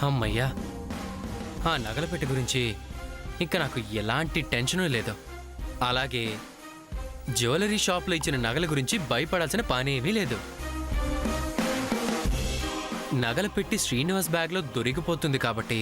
అమ్మయ్యా, ఆ నగల పెట్టి గురించి ఇంకా నాకు ఎలాంటి టెన్షను లేదు. అలాగే జ్యువెలరీ షాప్లో ఇచ్చిన నగల గురించి భయపడాల్సిన పనేమీ లేదు. నగల పెట్టి శ్రీనివాస్ బ్యాగ్లో దొరికిపోతుంది కాబట్టి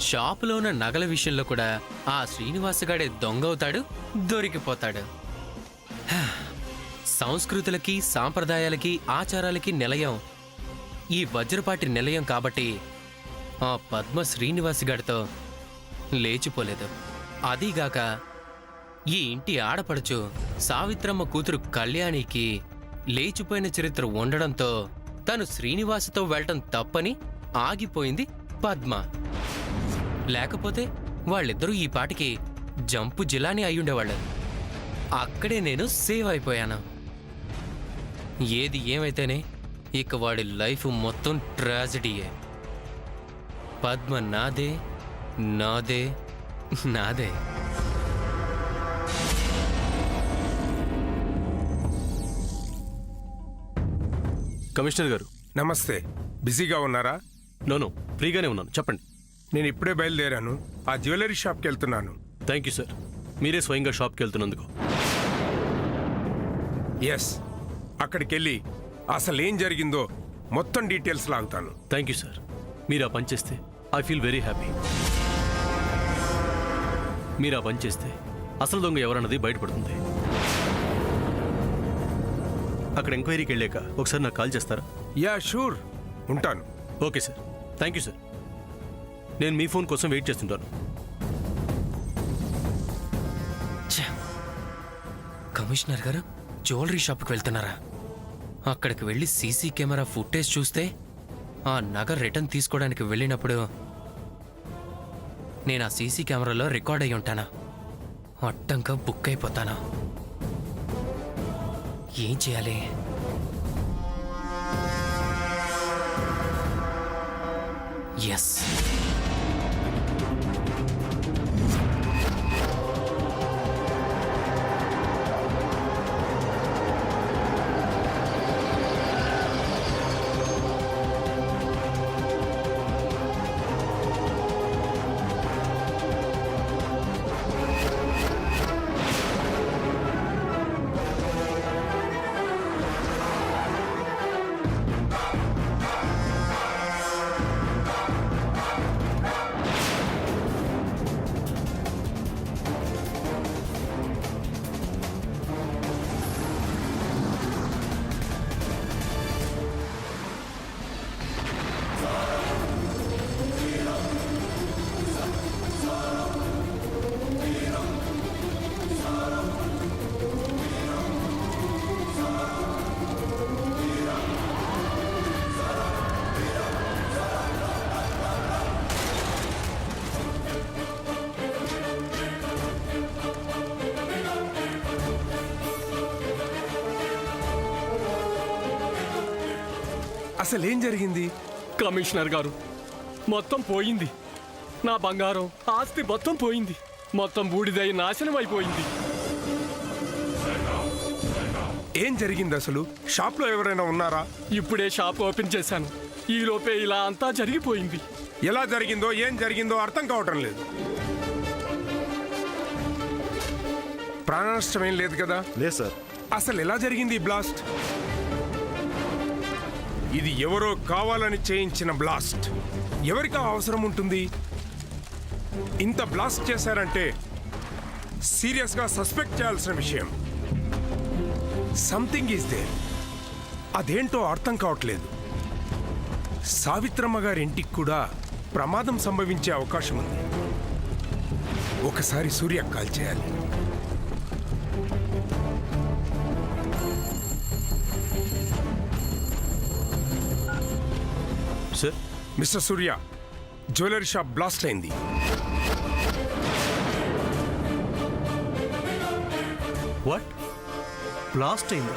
షాపులో ఉన్న నగల విషయంలో కూడా ఆ శ్రీనివాసగాడే దొంగ అవుతాడు, దొరికిపోతాడు. సంస్కృతులకి, సాంప్రదాయాలకి, ఆచారాలకి నిలయం ఈ వజ్రపాటి నిలయం కాబట్టి ఆ పద్మ శ్రీనివాసగాడితో లేచిపోలేదు. అదీగాక ఈ ఇంటి ఆడపడుచు సావిత్రమ్మ కూతురు కళ్యాణికి లేచిపోయిన చరిత్ర ఉండడంతో తను శ్రీనివాసతో వెళ్ళటం తప్పని ఆగిపోయింది పద్మ. లేకపోతే వాళ్ళిద్దరూ ఈ పాటికి జంపు జిలాని అయ్యుండేవాళ్ళు. అక్కడే నేను సేవ్ అయిపోయాను. ఏది ఏమైతేనే ఇక వాడి లైఫ్ మొత్తం ట్రాజడీయే. పద్మ నాదే, నాదే, నాదే. కమిషనర్ గారు నమస్తే. బిజీగా ఉన్నారా? నో, ఫ్రీగానే ఉన్నాను, చెప్పండి. నేను ఇప్పుడే బయలుదేరాను. ఆ జ్యువెలరీ షాప్కి వెళ్తున్నాను. థ్యాంక్ యూ సార్, మీరే స్వయంగా షాప్కి వెళ్తున్నందుకు. ఎస్, అక్కడికి వెళ్ళి అసలు ఏం జరిగిందో మొత్తం డీటెయిల్స్ లాగుతాను. థ్యాంక్ యూ సార్, మీరు ఆ పని చేస్తే ఐ ఫీల్ వెరీ హ్యాపీ. మీరు ఆ పని చేస్తే అసలు దొంగ ఎవరన్నది బయటపడుతుంది. అక్కడ ఎంక్వైరీకి వెళ్ళాక ఒకసారి నాకు కాల్ చేస్తారా? యా షూర్, ఉంటాను. Okay sir, thank you sir. నేను మీ ఫోన్ కోసం వెయిట్ చేస్తుంటాను. కమిషనర్ గారు జ్యువెలరీ షాప్కి వెళ్తున్నారా? అక్కడికి వెళ్ళి సీసీ కెమెరా ఫుటేజ్ చూస్తే ఆ నగ రిటర్న్ తీసుకోవడానికి వెళ్ళినప్పుడు నేను ఆ సీసీ కెమెరాలో రికార్డ్ అయి ఉంటానా? అడ్డంగా బుక్ అయిపోతానా? ఏం చేయాలి? ఎస్, అసలు ఏం జరిగింది? కమిషనర్ గారు, మొత్తం పోయింది. నా బంగారం, ఆస్తి మొత్తం పోయింది. మొత్తం బూడిదై నాశనం అయిపోయింది. ఏం జరిగింది అసలు? షాప్లో ఎవరైనా ఉన్నారా? ఇప్పుడే షాప్ ఓపెన్ చేశాను. ఈ లోపే ఇలా అంతా జరిగిపోయింది. ఎలా జరిగిందో, ఏం జరిగిందో అర్థం కావటం లేదు. ప్రాణ నష్టం ఏం లేదు కదా? లేదు సార్. అసలు ఎలా జరిగింది ఈ బ్లాస్ట్? ఇది ఎవరో కావాలని చేయించిన బ్లాస్ట్. ఎవరికి అవసరం ఉంటుంది? ఇంత బ్లాస్ట్ చేశారంటే సీరియస్గా సస్పెక్ట్ చేయాల్సిన విషయం. Something is there. అదేంటో అర్థం కావట్లేదు. సావిత్రమ్మ గారి ఇంటికి కూడా ప్రమాదం సంభవించే అవకాశం ఉంది. ఒకసారి సూర్య కాల్ చేయాలి. సార్, మిస్టర్ సూర్య, జ్యువెలరీ షాప్ బ్లాస్ట్ అయింది. వాట్? బ్లాస్ట్ అయిందా?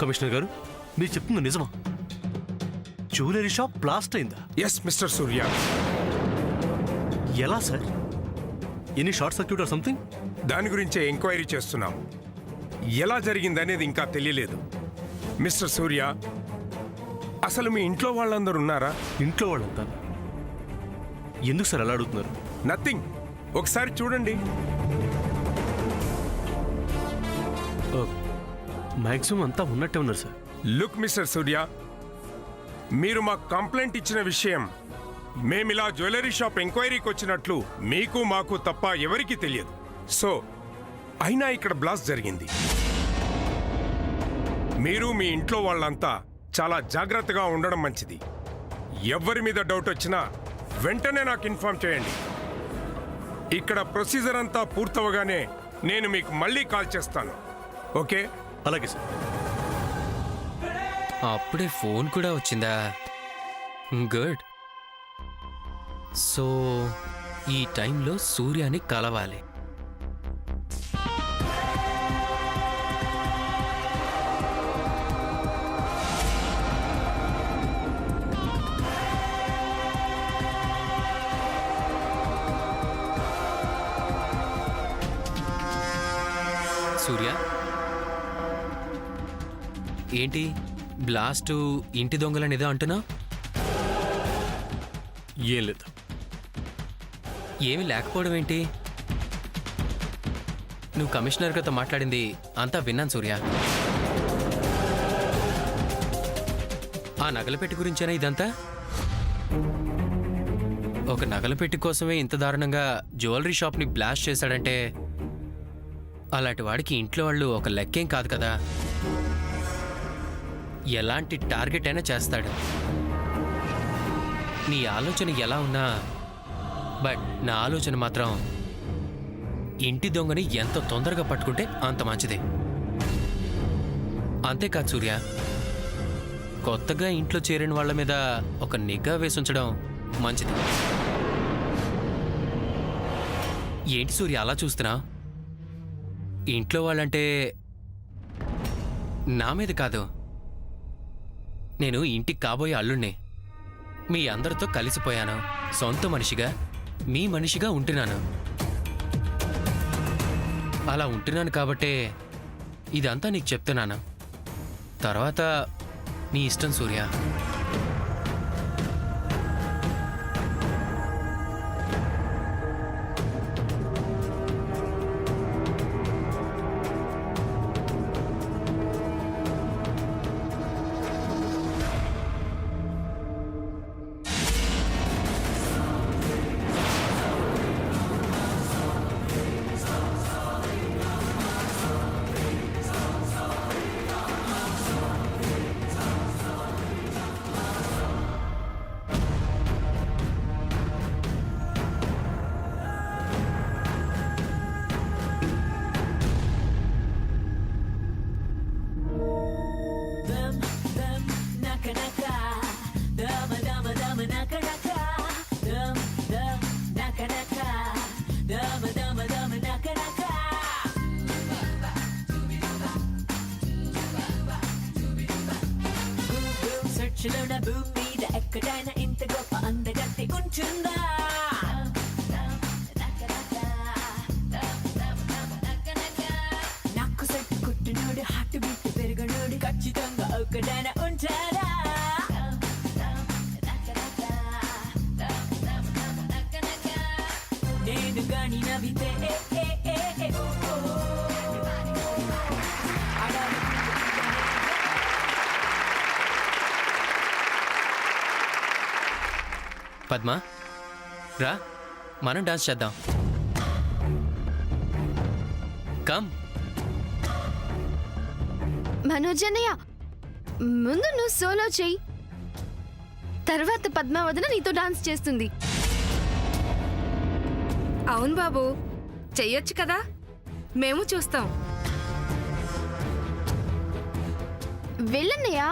కమిషనర్ గారు, మీరు చెప్తుంది నిజమా? జ్యువెలరీ షాప్ బ్లాస్ట్ అయిందా? ఎస్ మిస్టర్ సూర్య. ఎలా sir? Any short circuit or something? దాని గురించే ఎంక్వైరీ చేస్తున్నాం. ఎలా జరిగిందనేది ఇంకా తెలియలేదు. మిస్టర్ సూర్య, అసలు మీ ఇంట్లో వాళ్ళందరూ ఉన్నారా? ఇంట్లో వాళ్ళంతా ఎందుకు సార్ అలా అడుగుతున్నారు? నథింగ్. ఒకసారి చూడండి. మ్యాక్సిమం అంతా ఉన్నట్టే ఉన్నారు సార్. లుక్ మిస్టర్ సూర్య, మీరు మాకు కంప్లైంట్ ఇచ్చిన విషయం మేమిలా జ్యువెలరీ షాప్ ఎంక్వైరీకి వచ్చినట్లు మీకు మాకు తప్ప ఎవరికీ తెలియదు. సో అయినా ఇక్కడ బ్లాస్ట్ జరిగింది. మీరు మీ ఇంట్లో వాళ్ళంతా చాలా జాగ్రత్తగా ఉండడం మంచిది. ఎవరి మీద డౌట్ వచ్చినా వెంటనే నాకు ఇన్ఫార్మ్ చేయండి. ఇక్కడ ప్రొసీజర్ అంతా పూర్తవగానే నేను మీకు మళ్ళీ కాల్ చేస్తాను. ఓకే? అలాగే సార్. అప్పుడే ఫోన్ కూడా వచ్చిందా? గుడ్. సో ఈ టైంలో సూర్యాని కలవాలి. సూర్య, ఏంటి బ్లాస్ట్ ఇంటి దొంగలనిదో అంటున్నావు? ఏం లేదు. ఏమి లేకపోవడం ఏంటి? నువ్వు కమిషనర్ గారితో మాట్లాడింది అంతా విన్నాను సూర్య. ఆ నగలపెట్టి గురించేనా ఇదంతా? ఒక నగలపెట్టి కోసమే ఇంత దారుణంగా జ్యువెలరీ షాప్ని బ్లాస్ట్ చేశాడంటే అలాంటి వాడికి ఇంట్లో వాళ్ళు ఒక లెక్కేం కాదు కదా. ఎలాంటి టార్గెట్ అయినా చేస్తాడు. నీ ఆలోచన ఎలా ఉన్నా బట్ నా ఆలోచన మాత్రం ఇంటి దొంగని ఎంత తొందరగా పట్టుకుంటే అంత మంచిది. అంతేకాదు సూర్య, కొత్తగా ఇంట్లో చేరిన వాళ్ళ మీద ఒక నిఘా వేసి ఉంచడం మంచిది. ఏంటి సూర్య అలా చూస్తున్నా? ఇంట్లో వాళ్ళంటే నా మీద కాదు, నేను ఇంటికి కాబోయే అల్లుణ్ణి. మీ అందరితో కలిసిపోయాను. సొంత మనిషిగా మీ మనిషిగా ఉంటున్నాను. అలా ఉంటున్నాను కాబట్టే ఇదంతా నీకు చెప్తున్నాను. తర్వాత నీ ఇష్టం సూర్య. భూమి మీద ఎక్కడైనా ఇంత గొప్ప అందగత్తి ఉంటుందా? నాకు సెట్ కుట్టినోడు హార్ట్ బీట్ పెరగనోడు ఖచ్చితంగా ఒక్కడైనా ఉంటారా? నేను గాని నవ్వితే పద్మ రా, మనం డాన్స్ చేద్దాం. కమ్. మనోజ్ అన్నయ్య, ముందు నువ్వు సోలో చెయ్యి, తర్వాత పద్మావదన నీతో డాన్స్ చేస్తుంది. అవును బాబు, చెయ్యొచ్చు కదా, మేము చూస్తాం. వెళ్ళన్నయ్యా.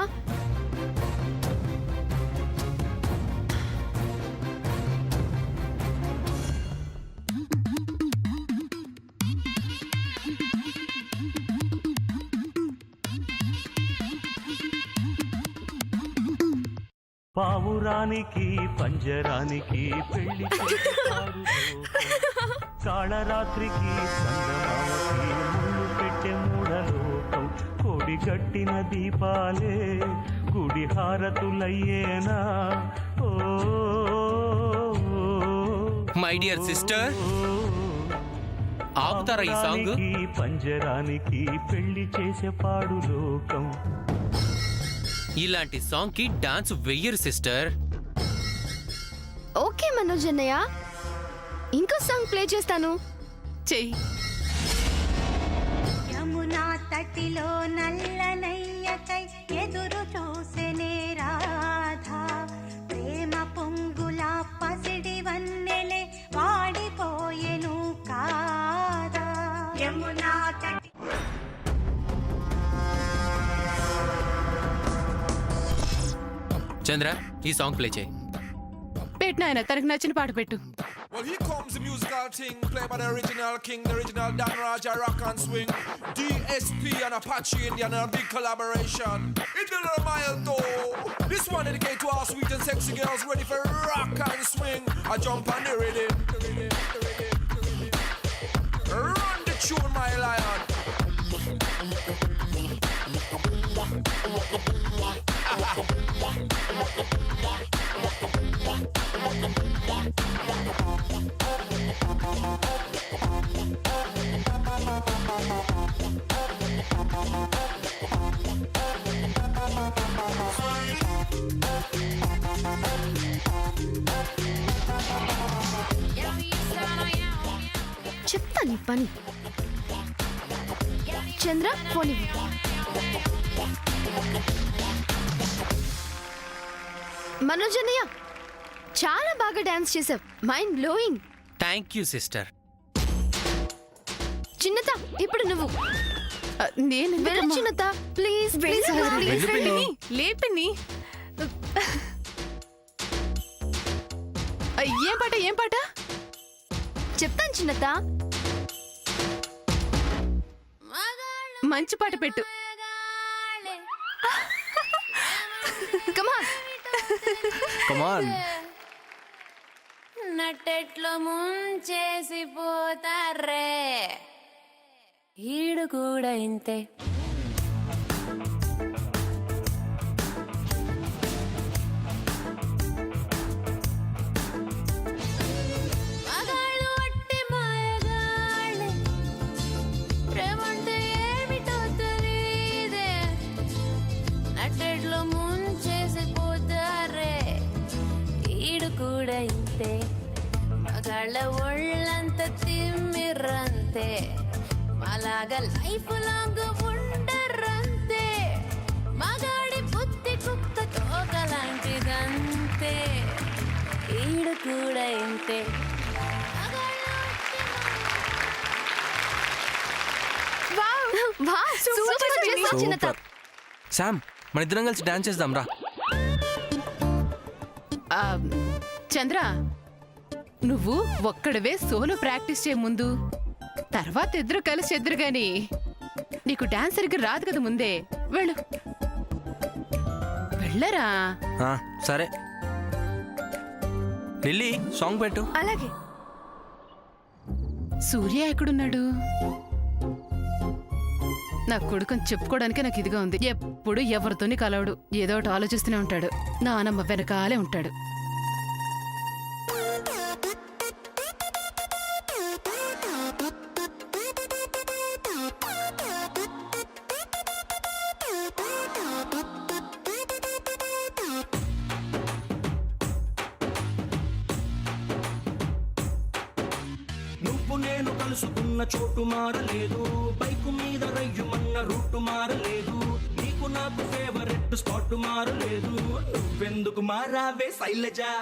పావురానికి పంజరానికి పెళ్లి చేస్తారు. కాళరాత్రికి సంగమావతి ముళ్ళు పెట్టే మూఢలోకం కోడి కట్టిన దీపాలే గుడి హారతులయ్యేనా ఓ మై డియర్ సిస్టర్, ఆపుతారా ఈ సాంగ్? పంజరానికి పెళ్లి చేసే పాడు లోకం. ఇలాంటి సాంగ్ కి డాన్స్ వెయ్యరు సిస్టర్. ఓకే మనోజ్ అన్నయ్య, ఇంకో సాంగ్ ప్లే చేస్తాను. చెయ్యి. యమునా తటిలో నల్లనయ్యకై ఎదురు చూసెనే రాధా ప్రేమ పొంగుల పసిడి వన్నెలే వాడిపోయెను కాదా యమునా తటి చంద్ర, ఈ సాంగ్ ప్లే చేయి. పెట్టు నాయన, తనకు నచ్చిన పాట పెట్టు. Well, here comes the musical thing, played by the original king, the original Dan Raja rock and swing. DSP and Apache Indian and a big collaboration. Into the mile though. This one dedicated to all sweet and sexy girls ready for rock and swing. I jump on the rhythm. Run the tune, my lion. చెప్తా నీ పని. చంద్ర, phone ఇవ్వు. మనోజ్ అన్నయ్య, చాలా బాగా dance చేసావు. Mind blowing. Thank you sister. చిన్నత, ఇప్పుడు నువ్వు నేను వెళ్ళు చిన్నత, ప్లీజ్ ప్లీజ్ వెళ్ళు పిన్ని. లేపిని. ఏం పాట ఏం పాట? చెప్తాను చిన్నత. మంచి పాట పెట్టు. కమాన్ కమాన్. నట్టెట్లో ముంచేసి పోతారే ఈడు కూడా ఇంతే. మగాళ్ళు వట్టి మాయగాళ్ళే, ప్రేమంటే ఏమిటో తెలీదే, నట్టెట్లో ముంచేసి పోతారే ఈడు కూడా ఇంతే. మగాళ్ళ ఒళ్ళంత తిమ్మిర్రంతే, అలాగా లైఫ్ లాంగ్ ఉండరంతే. మగాడి బుద్ధి కుక్క తోకలాంటిదంతే, ఈడు కూడా ఇంతే. సూపర్ చేసావు చిన్నత. శామ్, మన ఇద్దరం కలిసి డాన్స్ చేద్దాం రా. చంద్ర, నువ్వు ఒక్కడవే సోలో ప్రాక్టీస్ చేయ ముందు, తర్వాత ఇద్దరు కలిసి ఎదురు గాని. నీకు డాన్స్ సరిగ్గా రాదు కదా ముందే. వెళ్ళు, వెళ్ళరా. సరే లిల్లీ, సాంగ్ పెట్టు. అలాగే. సూర్య ఎక్కడున్నాడు? నా కొడుకుని చెప్పుకోవడానికే నాకు ఇదిగా ఉంది. ఎప్పుడు ఎవరితోని కలవడు, ఏదో ఒకటి ఆలోచిస్తూనే ఉంటాడు. నానమ్మ వెనకాలే ఉంటాడు. నువ్వు నేను కలుసుకున్న చోటు మారలేదు, బైకు మీద రయ్యుమన్న రూటు మారలేదు, నీకు నాకు ఫేవరెట్ స్పాట్ మారలేదు, నువ్వెందుకు మారావే శైలజా?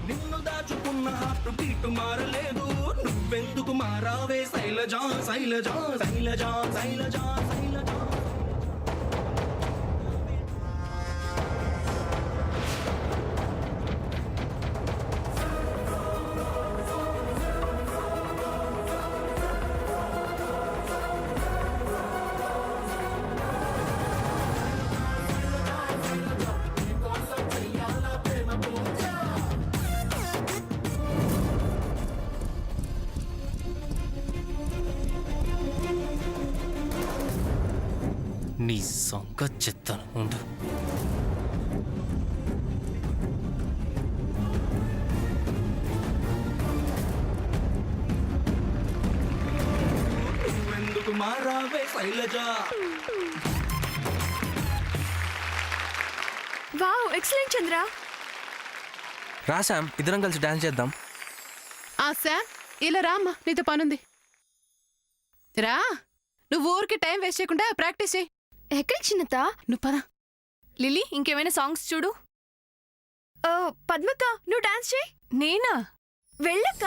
నిన్ను దాచుకున్న హార్ట్ బీట్ మారలేదు, నువ్వెందుకు మారావే శైలజా శైలజా శైలజా శైలజా శైలజా? నీ సొంగ చెత్తాను ఉండు. నువ్వెందుకు మారావే శైలజ. వావ్ ఎక్సలెంట్ చంద్ర. రా శామ్, ఇద్దరం కలిసి డాన్స్ చేద్దాం. ఆ శామ్, ఇలా రామ్మా, నీతో పనుంది. రా, నువ్వు ఊరికి టైం వేస్ట్ చేయకుండా ప్రాక్టీస్ చేయి. ఎక్కడికి చిన్నత? నువ్వు పద. లిల్లీ ఇంకేమైనా సాంగ్స్ చూడు. పద్మక్క నువ్వు డాన్స్ చేయి. నేనా? వెళ్ళక్క.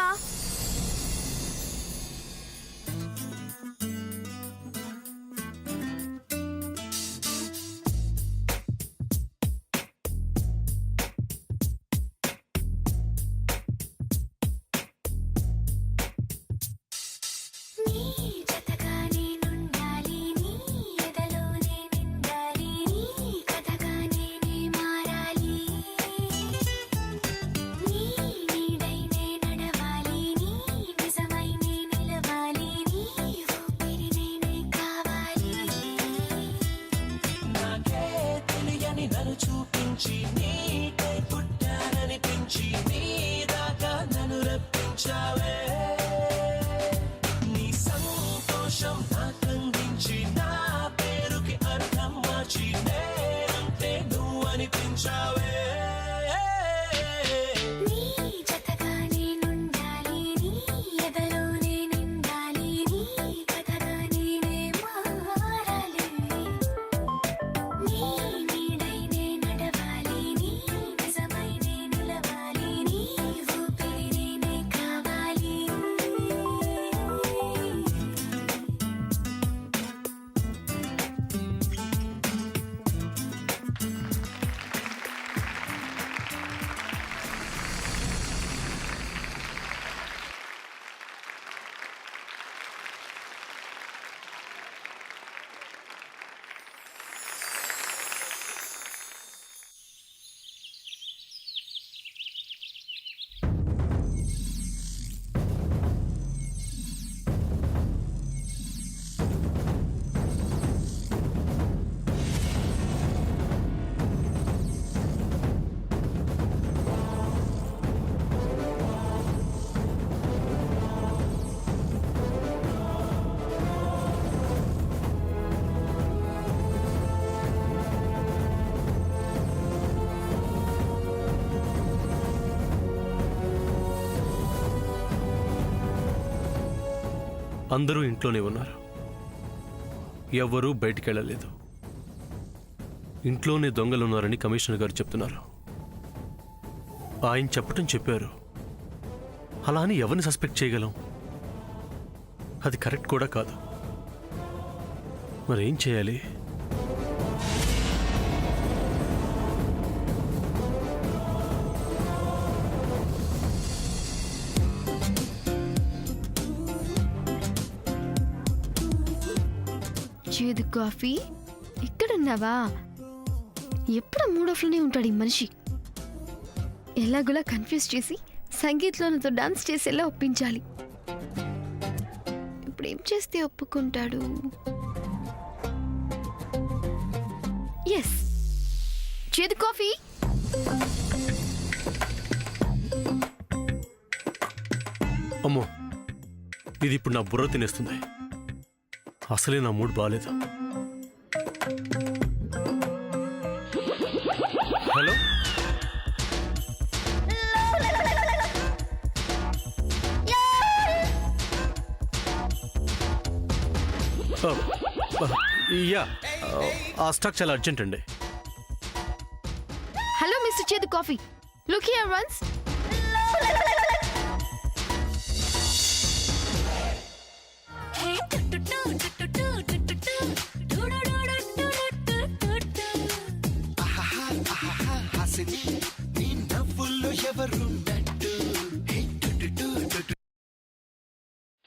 చూపించి నీకై పుట్టాననిపించి నీ దాకా నన్ను రప్పించావే. నీ సంతోషం నాకందించి నా పేరుకి అర్థం మార్చి నేనంటే నువ్వు అనిపించావే. అందరూ ఇంట్లోనే ఉన్నారు. ఎవ్వరూ బయటికి వెళ్ళలేదు. ఇంట్లోనే దొంగలున్నారని కమిషనర్ గారు చెప్తున్నారు. ఆయన చెప్పటం చెప్పారు. అలా అని ఎవరిని సస్పెక్ట్ చేయగలం? అది కరెక్ట్ కూడా కాదు. మరేం చేయాలి? చేదు కాఫీ ఇక్కడున్నావా? ఎప్పుడు మూడ్ ఆఫ్లోనే ఉంటాడు ఈ మనిషి. ఎలాగోలా కన్ఫ్యూజ్ చేసి సంగీత్లో నాతో డాన్స్ చేసేలా ఒప్పించాలి. ఇప్పుడు ఏం చేస్తే ఒప్పుకుంటాడు? ఎస్, చేదు కాఫీ. అమ్మో, ఇది ఇప్పుడు నా బుర్ర తినేస్తుంది. అసలే నా మూడ్ బాగాలేదు. హలో, యా, ఆ స్టాక్ చాలా అర్జెంట్ అండి. హలో మిస్టర్ చేదు కాఫీ, లుక్ హియర్ వన్స్.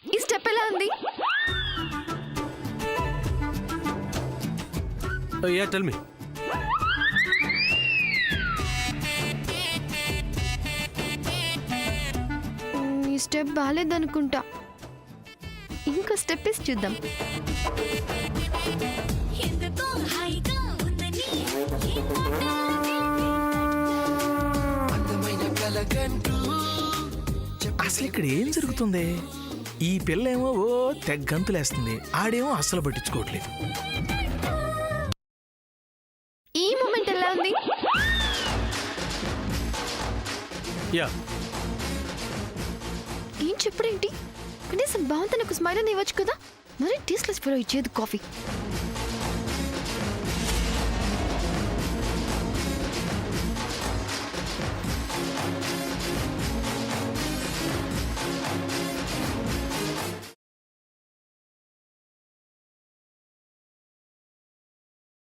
ఈ స్టెప్ ఎలా ఉంది? Yeah, tell me. ఈ స్టెప్ బాగాలేదనుకుంటా. ఇంకో స్టెప్ వేసి చూద్దాం. ఎందుకో హాయిగా ఉందని అసలు ఇక్కడ ఏం జరుగుతుంది? ఈ పిల్ల ఏమో ఓ తెగ్గంతులేస్తుంది, ఆడేమో అస్సలు పట్టించుకోవట్లేదు. ఈ మూమెంట్ ఎలా ఉంది? యా ఏం చెప్పుడేంటి? కనీసం బాగుంది నాకు స్మైల్ అని ఇవ్వచ్చు కదా. మరి టేస్ట్లెస్ ఫెలో ఇచ్చేది కాఫీ.